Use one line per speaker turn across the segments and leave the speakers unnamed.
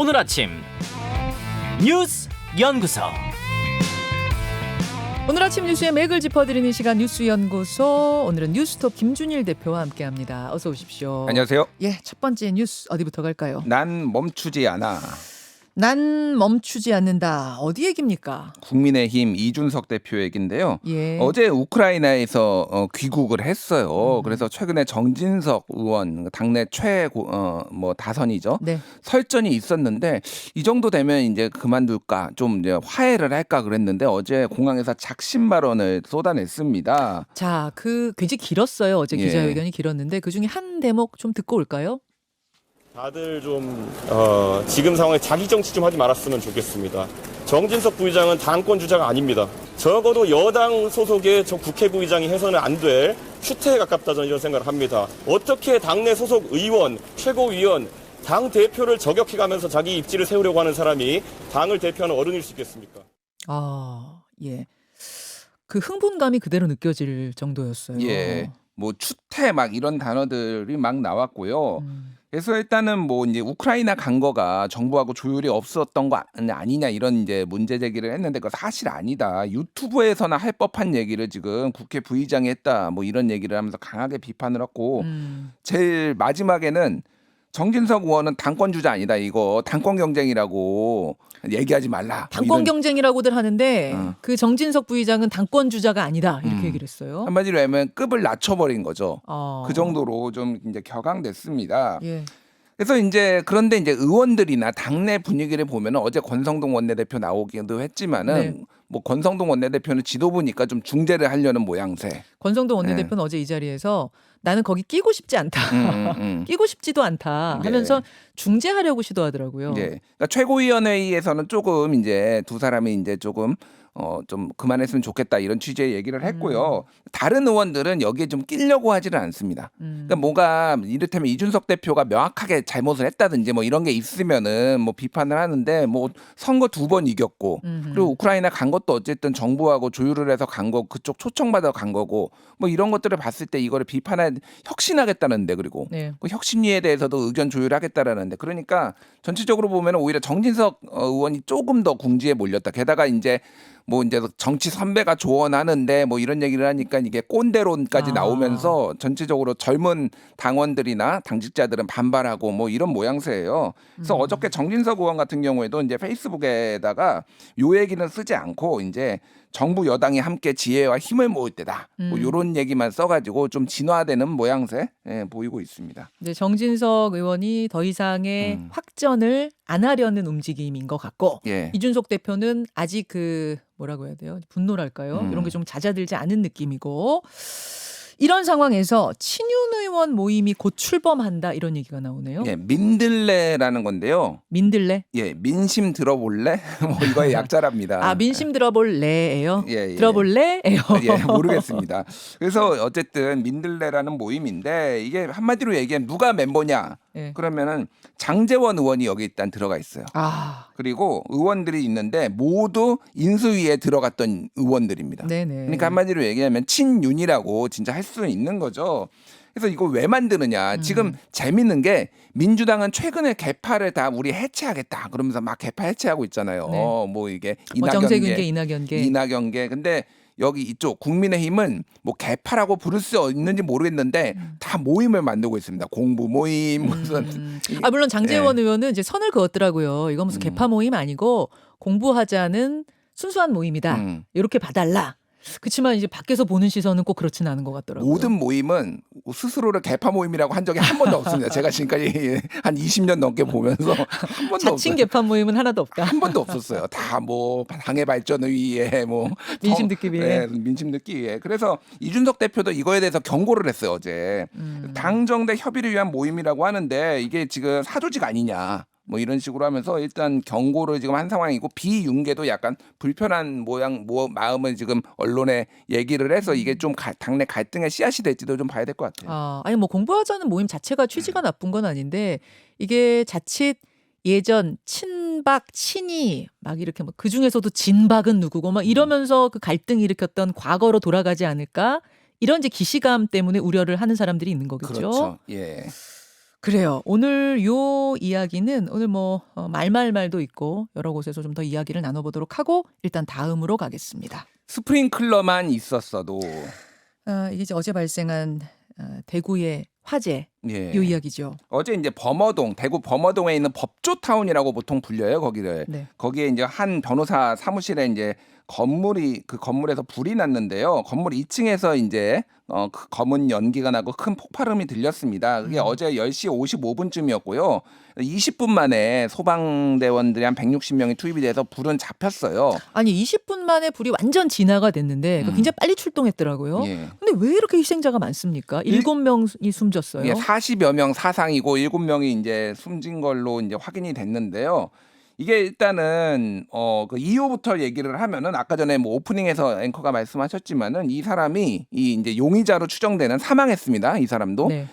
오늘 아침 뉴스 연구소.
오늘 아침 뉴스의 맥을 짚어드리는 시간 뉴스연구소. 오늘은 뉴스톱 김준일 대표와 함께합니다. 어서 오십시오.
안녕하세요.
예, 첫 번째 뉴스 어디부터 갈까요?
난 멈추지 않아.
난 멈추지 않는다. 어디 얘기입니까?
국민의힘 이준석 대표 얘긴데요.
예.
어제 우크라이나에서 귀국을 했어요. 그래서 최근에 정진석 의원 당내 최고 다선이죠.
네.
설전이 있었는데 이 정도 되면 이제 그만둘까 좀 이제 화해를 할까 그랬는데 어제 공항에서 작심 발언을 쏟아냈습니다.
자, 굉장히 길었어요. 어제
예.
기자회견이 길었는데 그중에 한 대목 좀 듣고 올까요?
다들 좀 지금 상황에 자기 정치 좀 하지 말았으면 좋겠습니다. 정진석 부의장은 당권 주자가 아닙니다. 적어도 여당 소속의 저 국회 부의장이 해서는 안 될 추태에 가깝다 저는 이런 생각을 합니다. 어떻게 당내 소속 의원, 최고위원, 당 대표를 저격해가면서 자기 입지를 세우려고 하는 사람이 당을 대표하는 어른일 수 있겠습니까?
아, 예. 그 흥분감이 그대로 느껴질 정도였어요.
예. 뭐 추태 막 이런 단어들이 막 나왔고요. 그래서 일단은 뭐 이제 우크라이나 간 거가 정부하고 조율이 없었던 거 아니냐 이런 이제 문제 제기를 했는데 그거 사실 아니다. 유튜브에서나 할 법한 얘기를 지금 국회 부의장이 했다. 뭐 이런 얘기를 하면서 강하게 비판을 했고 제일 마지막에는 정진석 의원은 당권 주자 아니다. 이거 당권 경쟁이라고 얘기하지 말라.
당권
이런
경쟁이라고들 하는데
어.
그 정진석 부의장은 당권 주자가 아니다 이렇게 얘기를 했어요.
한마디로 하면 급을 낮춰버린 거죠.
어.
그 정도로 좀 이제 격앙됐습니다.
예.
그래서 이제 그런데 이제 의원들이나 당내 분위기를 보면은 어제 권성동 원내대표 나오기도 했지만은
네.
뭐 권성동 원내대표는 지도부니까 좀 중재를 하려는 모양새.
권성동 원내대표는 어제 이 자리에서 나는 거기 끼고 싶지 않다. 끼고 싶지도 않다 하면서 중재하려고 시도하더라고요.
예. 그러니까 최고위원회의에서는 조금 이제 두 사람이 이제 조금 좀 그만했으면 좋겠다 이런 취지의 얘기를 했고요. 다른 의원들은 여기에 좀 끼려고 하지는 않습니다. 그러니까 뭐가 이를테면 이준석 대표가 명확하게 잘못을 했다든지 뭐 이런 게 있으면은 뭐 비판을 하는데 뭐 선거 2번 이겼고 그리고 우크라이나 간 것도 어쨌든 정부하고 조율을 해서 간 거 그쪽 초청받아 간 거고 뭐 이런 것들을 봤을 때 이거를 혁신하겠다는데 그리고
네.
그 혁신위에 대해서도 의견 조율하겠다라는데 그러니까 전체적으로 보면 오히려 정진석 의원이 조금 더 궁지에 몰렸다. 게다가 이제 뭐 이제 정치 선배가 조언하는데 뭐 이런 얘기를 하니까 이게 꼰대론까지 나오면서 전체적으로 젊은 당원들이나 당직자들은 반발하고 뭐 이런 모양새예요. 그래서 어저께 정진석 의원 같은 경우에도 이제 페이스북에다가 요 얘기는 쓰지 않고 이제 정부 여당이 함께 지혜와 힘을 모을 때다. 뭐 이런 얘기만 써가지고 좀 진화되는 모양새 보이고 있습니다.
이제 정진석 의원이 더 이상의 확전을 안 하려는 움직임인 것 같고
예.
이준석 대표는 아직 뭐라고 해야 돼요? 분노랄까요? 이런 게 좀 잦아들지 않은 느낌이고 이런 상황에서 친윤 의원 모임이 곧 출범한다 이런 얘기가 나오네요.
예, 민들레라는 건데요.
민들레?
예, 민심 들어볼래? 뭐 이거의 약자랍니다.
아, 민심 들어볼래예요?
예, 예.
들어볼래예요?
예, 모르겠습니다. 그래서 어쨌든 민들레라는 모임인데 이게 한마디로 얘기하면 누가 멤버냐?
예.
그러면은 장제원 의원이 여기 일단 들어가 있어요.
아,
그리고 의원들이 있는데 모두 인수위에 들어갔던 의원들입니다.
네네.
그러니까 한마디로 얘기하면 친윤이라고 진짜 할 수 있는 거죠. 그래서 이거 왜 만드느냐. 지금 재밌는 게 민주당은 최근에 개파를 다 우리 해체하겠다. 그러면서 막 개파 해체하고 있잖아요.
네.
뭐 이게
정세균계, 이낙연계.
이낙연계. 근데 여기 이쪽 국민의힘은 뭐 개파라고 부를 수 있는지 모르겠는데 다 모임을 만들고 있습니다. 공부 모임 무슨.
아, 물론 장제원 의원은 이제 선을 그었더라고요. 이거 무슨 개파 모임 아니고 공부하자는 순수한 모임이다. 이렇게 봐달라. 그렇지만 이제 밖에서 보는 시선은 꼭 그렇지는 않은 것 같더라고요.
모든 모임은 스스로를 개파 모임이라고 한 적이 한 번도 없습니다. 제가 지금까지 한 20년 넘게 보면서 한 번도
자칭
없어요.
개파 모임은 하나도 없다.
한 번도 없었어요. 다 뭐 당의 발전을 위해 뭐
민심 듣기 위해.
네, 민심 듣기 위해. 그래서 이준석 대표도 이거에 대해서 경고를 했어요 어제. 당정대 협의를 위한 모임이라고 하는데 이게 지금 사조직 아니냐. 뭐 이런 식으로 하면서 일단 경고를 지금 한 상황이고 비윤계도 약간 불편한 마음을 지금 언론에 얘기를 해서 이게 좀 당내 갈등의 씨앗이 될지도 좀 봐야 될 것 같아요.
아니 뭐 공부하자는 모임 자체가 취지가 나쁜 건 아닌데 이게 자칫 예전 친박 친이 막 이렇게 뭐 그 중에서도 진박은 누구고 막 이러면서 그 갈등 일으켰던 과거로 돌아가지 않을까 이런 이제 기시감 때문에 우려를 하는 사람들이 있는 거겠죠.
그렇죠. 예.
그래요. 오늘 요 이야기는 오늘 뭐 말말말도 있고 여러 곳에서 좀 더 이야기를 나눠보도록 하고 일단 다음으로 가겠습니다.
스프링클러만 있었어도
이게 이제 어제 발생한 대구의 화재
예.
요 이야기죠.
어제 이제 범어동, 대구 범어동에 있는 법조타운이라고 보통 불려요, 거기를.
네.
거기에 이제 한 변호사 사무실에 이제 그 건물에서 불이 났는데요. 건물 2층에서 이제 그 검은 연기가 나고 큰 폭발음이 들렸습니다. 그게 어제 10시 55분쯤이었고요. 20분 만에 소방대원들이 한 160명이 투입이 돼서 불은 잡혔어요.
아니 20분 만에 불이 완전 진화가 됐는데 굉장히 빨리 출동했더라고요.
예.
근데 왜 이렇게 희생자가 많습니다. 7명이 숨졌어요.
예, 40여 명 사상이고 7명이 이제 숨진 걸로 이제 확인이 됐는데요. 이게 일단은 그 이유부터 얘기를 하면은 아까 전에 뭐 오프닝에서 앵커가 말씀하셨지만은 이 사람이 이 이제 용의자로 추정되는 사망했습니다. 이 사람도
네.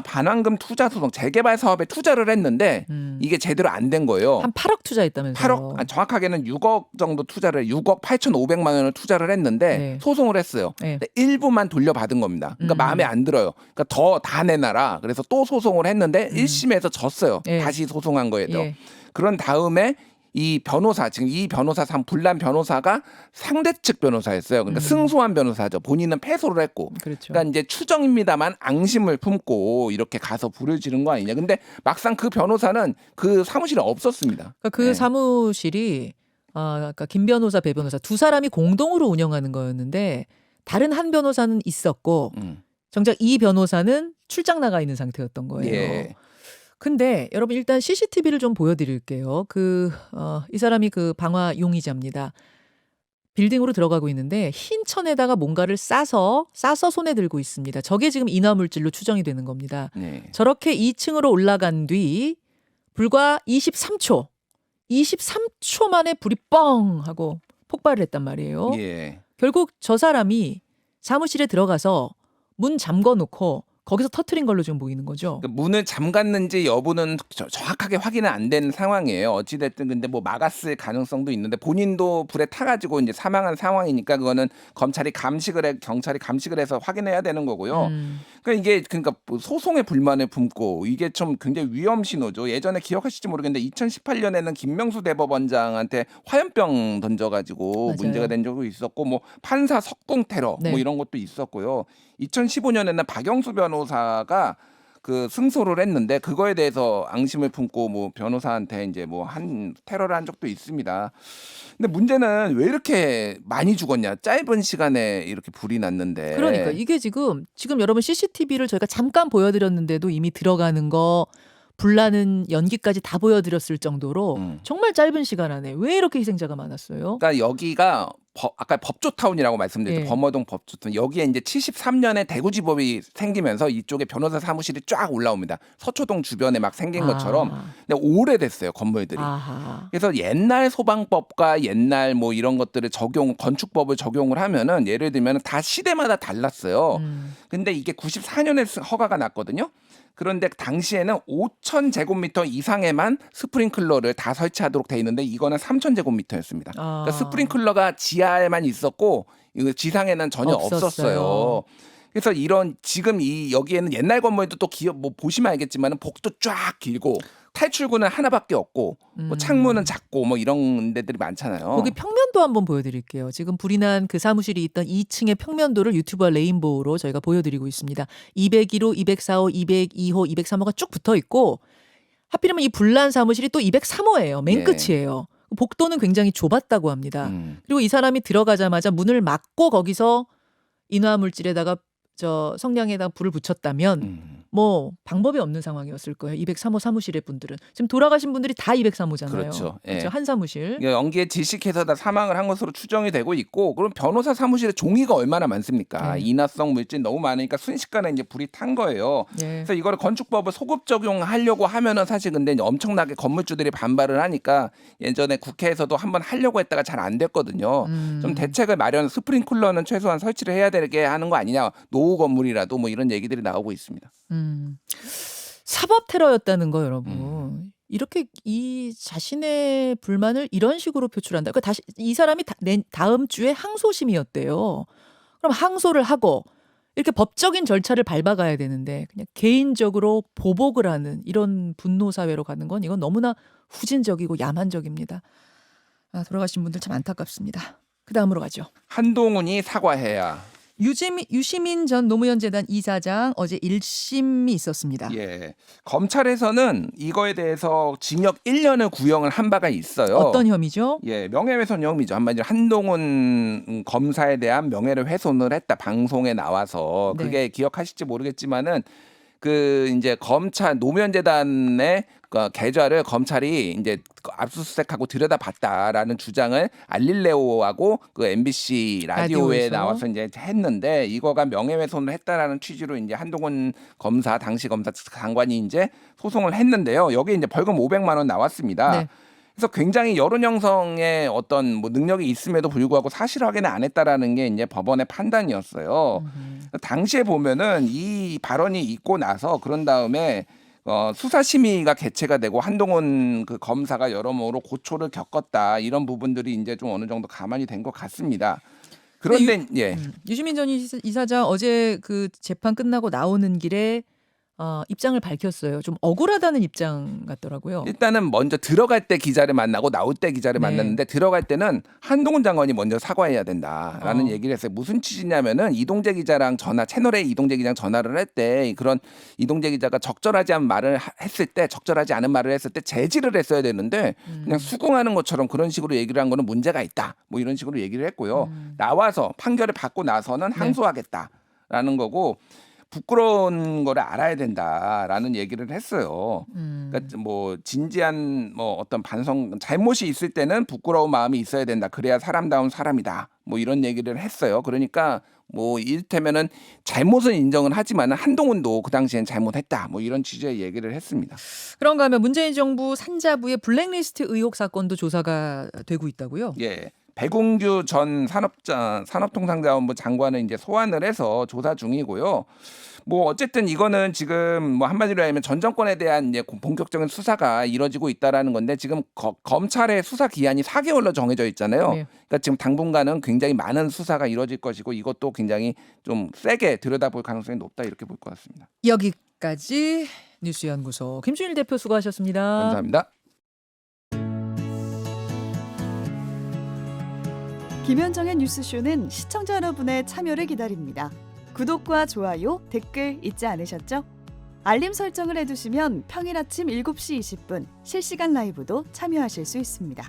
반환금 투자 소송 재개발 사업에 투자를 했는데 이게 제대로 안 된 거예요.
한 8억 투자했다면서요.
8억 정확하게는 6억 정도 투자를 6억 8,500만 원을 투자를 했는데
네.
소송을 했어요.
네.
근데 일부만 돌려받은 겁니다. 그러니까 마음에 안 들어요. 그러니까 더 다 내놔라. 그래서 또 소송을 했는데 1심에서 졌어요.
네.
다시 소송한 거에도.
예.
그런 다음에 이 변호사 지금 이 변호사 불난 변호사가 상대 측 변호사였어요. 그러니까 승소한 변호사죠. 본인은 패소를 했고.
그렇죠.
그러니까 이제 추정입니다만 앙심을 품고 이렇게 가서 불을 지른 거 아니냐. 근데 막상 그 변호사는 그 사무실에 없었습니다.
그러니까 그
네.
사무실이 그러니까 김 변호사, 배 변호사 두 사람이 공동으로 운영하는 거였는데 다른 한 변호사는 있었고 정작 이 변호사는 출장 나가 있는 상태였던 거예요.
예.
근데 여러분 일단 CCTV를 좀 보여드릴게요. 이 사람이 그 방화 용의자입니다. 빌딩으로 들어가고 있는데 흰 천에다가 뭔가를 싸서 손에 들고 있습니다. 저게 지금 인화물질로 추정이 되는 겁니다.
네.
저렇게 2층으로 올라간 뒤 불과 23초 만에 불이 뻥 하고 폭발을 했단 말이에요.
예.
결국 저 사람이 사무실에 들어가서 문 잠궈 놓고 거기서 터트린 걸로 지금 보이는 거죠.
그러니까 문을 잠갔는지 여부는 정확하게 확인은 안 된 상황이에요. 어찌됐든 근데 뭐 막았을 가능성도 있는데 본인도 불에 타가지고 이제 사망한 상황이니까 그거는 경찰이 감식을 해서 확인해야 되는 거고요. 그러니까 뭐 소송에 불만을 품고 이게 좀 굉장히 위험 신호죠. 예전에 기억하실지 모르겠는데 2018년에는 김명수 대법원장한테 화염병 던져가지고
맞아요.
문제가 된 적도 있었고 뭐 판사 석궁 테러
네.
뭐 이런 것도 있었고요. 2015년에는 박영수 변호사가 그 승소를 했는데 그거에 대해서 앙심을 품고 뭐 변호사한테 이제 뭐 테러를 한 적도 있습니다. 근데 문제는 왜 이렇게 많이 죽었냐? 짧은 시간에 이렇게 불이 났는데.
그러니까 이게 지금 여러분 CCTV를 저희가 잠깐 보여드렸는데도 이미 들어가는 거 불나는 연기까지 다 보여드렸을 정도로 정말 짧은 시간 안에 왜 이렇게 희생자가 많았어요?
그러니까 여기가 아까 법조타운이라고 말씀드렸죠.
예.
범어동 법조타운. 여기에 이제 73년에 대구지법이 생기면서 이쪽에 변호사 사무실이 쫙 올라옵니다. 서초동 주변에 막 생긴 것처럼. 근데 오래됐어요, 건물들이.
아하.
그래서 옛날 소방법과 옛날 뭐 이런 것들을 건축법을 적용을 하면은 예를 들면 다 시대마다 달랐어요. 근데 이게 94년에 허가가 났거든요. 그런데 당시에는 5,000제곱미터 이상에만 스프링클러를 다 설치하도록 돼 있는데 이거는 3,000제곱미터였습니다. 그러니까 스프링클러가 지하에만 있었고 지상에는 전혀 없었어요. 그래서 지금 여기에는 옛날 건물도 또 뭐 보시면 알겠지만 복도 쫙 길고 탈출구는 하나밖에 없고 뭐 창문은 작고 뭐 이런 데들이 많잖아요.
거기 평면도 한번 보여드릴게요. 지금 불이 난 그 사무실이 있던 2층의 평면도를 유튜브와 레인보우로 저희가 보여드리고 있습니다. 201호, 204호, 202호, 203호가 쭉 붙어 있고 하필이면 이 불난 사무실이 또 203호예요. 맨
네.
끝이에요. 복도는 굉장히 좁았다고 합니다. 그리고 이 사람이 들어가자마자 문을 막고 거기서 인화물질에다가 성냥에다 불을 붙였다면 뭐 방법이 없는 상황이었을 거예요. 203호 사무실의 분들은 지금 돌아가신 분들이 다 203호잖아요.
그렇죠. 예.
그렇죠? 한 사무실.
연기에 질식해서 다 사망을 한 것으로 추정이 되고 있고 그럼 변호사 사무실에 종이가 얼마나 많습니까?
네.
인화성 물질 너무 많으니까 순식간에 이제 불이 탄 거예요.
네.
그래서 이거를 건축법을 소급 적용하려고 하면은 사실 근데 이제 엄청나게 건물주들이 반발을 하니까 예전에 국회에서도 한번 하려고 했다가 잘 안 됐거든요. 좀 대책을 스프링클러는 최소한 설치를 해야 되게 하는 거 아니냐. 노후 건물이라도 뭐 이런 얘기들이 나오고 있습니다.
사법 테러였다는 거 여러분. 이렇게 이 자신의 불만을 이런 식으로 표출한다. 그러니까 다시 이 사람이 다음 주에 항소심이었대요. 그럼 항소를 하고 이렇게 법적인 절차를 밟아가야 되는데 그냥 개인적으로 보복을 하는 이런 분노 사회로 가는 건 이건 너무나 후진적이고 야만적입니다. 돌아가신 분들 참 안타깝습니다. 그 다음으로 가죠.
한동훈이 사과해야.
유시민 전 노무현 재단 이사장 어제 1심이 있었습니다.
예. 검찰에서는 이거에 대해서 징역 1년을 구형을 한 바가 있어요.
어떤 혐의죠?
예, 명예훼손 혐의죠. 한마디로 한동훈 검사에 대한 명예를 훼손을 했다. 방송에 나와서.
네.
그게 기억하실지 모르겠지만은 그 이제 검찰 노무현 재단의 그 계좌를 검찰이 이제 압수수색하고 들여다봤다라는 주장을 알릴레오하고 그 MBC 라디오에
라디오에서.
나와서 이제 했는데 이거가 명예훼손을 했다라는 취지로 이제 한동훈 검사 당시 검사 장관이 이제 소송을 했는데요. 여기 이제 벌금 500만 원 나왔습니다.
네.
그래서 굉장히 여론 형성에 어떤 뭐 능력이 있음에도 불구하고 사실 확인을 안 했다라는 게 이제 법원의 판단이었어요. 당시에 보면은 이 발언이 있고 나서 그런 다음에 수사심의가 개최가 되고 한동훈 그 검사가 여러모로 고초를 겪었다 이런 부분들이 이제 좀 어느 정도 가만히 된 것 같습니다. 그런데 예.
유시민 전 이사장 어제 그 재판 끝나고 나오는 길에 입장을 밝혔어요. 좀 억울하다는 입장 같더라고요.
일단은 먼저 들어갈 때 기자를 만나고 나올 때 기자를
네.
만났는데 들어갈 때는 한동훈 장관이 먼저 사과해야 된다라는 얘기를 했어요. 무슨 취지냐면은 이동재 기자랑 채널에 이동재 기자랑 전화를 할 때 그런 이동재 기자가 적절하지 않은 말을 했을 때 적절하지 않은 말을 했을 때 제지를 했어야 되는데 그냥 수긍하는 것처럼 그런 식으로 얘기를 한 거는 문제가 있다. 뭐 이런 식으로 얘기를 했고요. 나와서 판결을 받고 나서는 항소하겠다라는 거고 부끄러운 거를 알아야 된다라는 얘기를 했어요. 그러니까 뭐 진지한 뭐 어떤 잘못이 있을 때는 부끄러운 마음이 있어야 된다. 그래야 사람다운 사람이다. 뭐 이런 얘기를 했어요. 그러니까 뭐 이를테면은 잘못은 인정은 하지만 한동훈도 그 당시엔 잘못했다. 뭐 이런 취지의 얘기를 했습니다.
그런가 하면 문재인 정부 산자부의 블랙리스트 의혹 사건도 조사가 되고 있다고요?
예. 백운규 전 산업통상자원부 장관을 이제 소환을 해서 조사 중이고요. 뭐 어쨌든 이거는 지금 뭐 한마디로 하면 전 정권에 대한 이제 본격적인 수사가 이뤄지고 있다라는 건데 지금 검찰의 수사 기한이 4개월로 정해져 있잖아요.
네.
그러니까 지금 당분간은 굉장히 많은 수사가 이뤄질 것이고 이것도 굉장히 좀 세게 들여다볼 가능성이 높다 이렇게 볼 것 같습니다.
여기까지 뉴스연구소 김준일 대표 수고하셨습니다.
감사합니다.
김현정의 뉴스쇼는 시청자 여러분의 참여를 기다립니다. 구독과 좋아요, 댓글 잊지 않으셨죠? 알림 설정을 해두시면 평일 아침 7시 20분 실시간 라이브도 참여하실 수 있습니다.